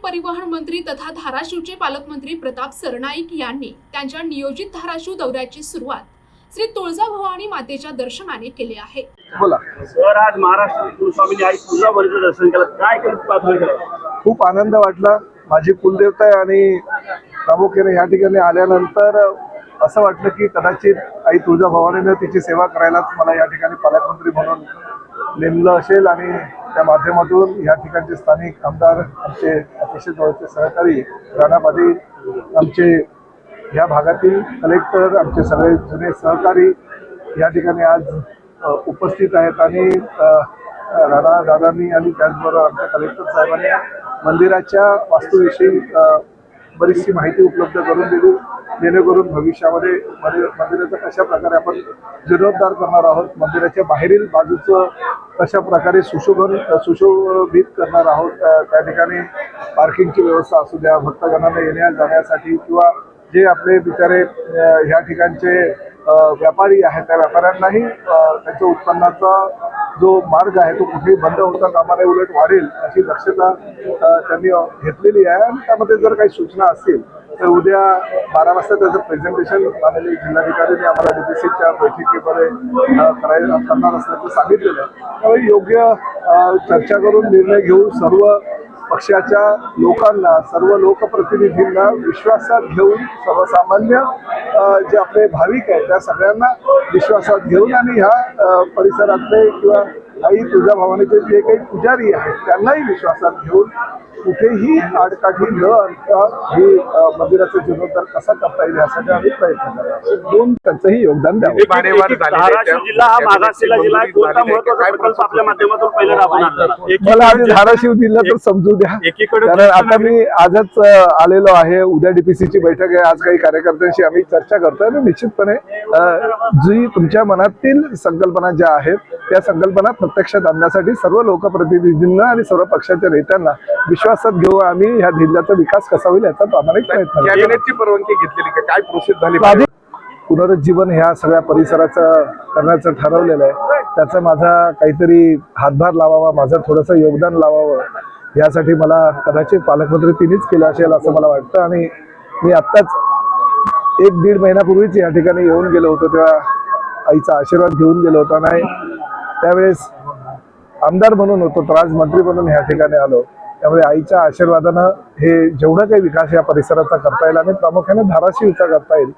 परिवहन मंत्री तथा धाराशिवचे पालकमंत्री प्रताप सरनाईक यांनी त्यांच्या नियोजित धाराशिव दौऱ्याची सुरुवात श्री तुळजाभवानी मातेच्या दर्शनाने केली आहे। बोला सर, आज महाराष्ट्र कुलस्वामिनी आई तुळजाभवानीचं दर्शन केलं, काय केलं? खूप आनंद वाटला। माझी कुलदेवता आहे आणि प्रामुख्याने या ठिकाणी आल्यानंतर असं वाटलं की कदाचित आई तुळजाभवानीने तिची सेवा करायलाच मला या ठिकाणी पालकमंत्री म्हणून नेमलं असेल आणि त्या माध्यमातून या ठिकाणचे स्थानिक आमदार, आमचे अतिशय जवळचे सहकारी राणा पाटील, आमचे या भागातील कलेक्टर, आमचे सगळे जुने सहकारी या ठिकाणी आज उपस्थित आहेत आणि राणा दादांनी आणि त्याचबरोबर आमच्या कलेक्टर साहेबांनी मंदिराच्या वास्तूविषयी बरीचशी माहिती उपलब्ध करून दिली, जेणेकरून भविष्यामध्ये मंदिराचं कशा प्रकारे आपण जीर्णोद्धार करणार आहोत, मंदिराच्या बाहेरील बाजूचं कशा प्रकारे सुशोभित करणार आहोत, त्या ठिकाणी पार्किंगची व्यवस्था असू द्या, भक्तगणांना येण्या जाण्यासाठी किंवा जे आपले बिचारे ह्या ठिकाणचे व्यापारी आहेत त्या व्यापाऱ्यांनाही त्यांच्या उत्पन्नाचा जो मार्ग आहे तो कुठेही बंद होता कामा नये, उलट वाढेल अशी दक्षता त्यांनी घेतलेली आहे। आणि त्यामध्ये जर काही सूचना असतील तर उद्या 12 वाजता त्याचं प्रेझेंटेशन माननीय जिल्हाधिकाऱ्यांनी आम्हाला डीपीसीच्या बैठकीमध्ये करणार असल्याचं सांगितलेलं आहे। त्यामुळे योग्य चर्चा करून निर्णय घेऊन सर्व पक्षाच्या लोकांना, सर्व लोकप्रतिनिधींना विश्वासात घेऊन, सर्वसामान्य जे आपले भाविक आहेत त्या सगळ्यांना विश्वासात घेऊन आणि ह्या परिसरातले किंवा आई तुळजाभवानीचे जे काही पुजारी आहेत त्यांनाही विश्वासात घेऊन कुठेही आडकाठी न आणता ही मंदिराचा जीर्णोद्धार कसा करता येईल यासाठी आम्ही प्रयत्न करतो। त्यांचंही योगदान द्यावं। धाराशिव जिल्हा हा मागासलेला जिल्हा आहे, कोणता महत्त्वाचा प्रकल्प आपल्या माध्यमातून पहिला राबवणार? मला आधी धाराशिव जिल्हा तर समजू द्या, कारण आता मी आजच आलेलो आहे, उद्या डीपीसीची बैठक आहे, आज काही कार्यकर्त्यांशी आम्ही चर्चा करतोय आणि निश्चितपणे जी तुमच्या मनातील संकल्पना ज्या आहेत त्या संकल्पना प्रत्यक्षात आणण्यासाठी सर्व लोकप्रतिनिधींना आणि सर्व पक्षाच्या नेत्यांना विश्वासात घेऊ आम्ही ह्या जिल्ह्याचा विकास कसा होईल याचा प्रामाणिक प्रयत्न। कॅबिनेटची परवानगी घेतलेली का, काय प्रोसेस झाली? पुनरुज्जीवन ह्या सगळ्या परिसराचं करण्याचं ठरवलेलं आहे, त्याचा माझा काहीतरी हातभार लावावा, माझं थोडंसं योगदान लावावं यासाठी मला कदाचित पालकमंत्री तिनेच केलं असेल असं मला वाटतं। आणि मी आत्ताच 1-1.5 महिन्यापूर्वीच या ठिकाणी येऊन गेलो होतो, तेव्हा आईचा आशीर्वाद घेऊन गेलो होतो आणि त्यावेळेस आमदार म्हणून होतो, तर आज मंत्री म्हणून ह्या ठिकाणी आलो। त्यामुळे आईच्या आशीर्वादानं हे जेवढं काही विकास या परिसराचा करता येईल आणि प्रामुख्याने धाराशिवचा करता येईल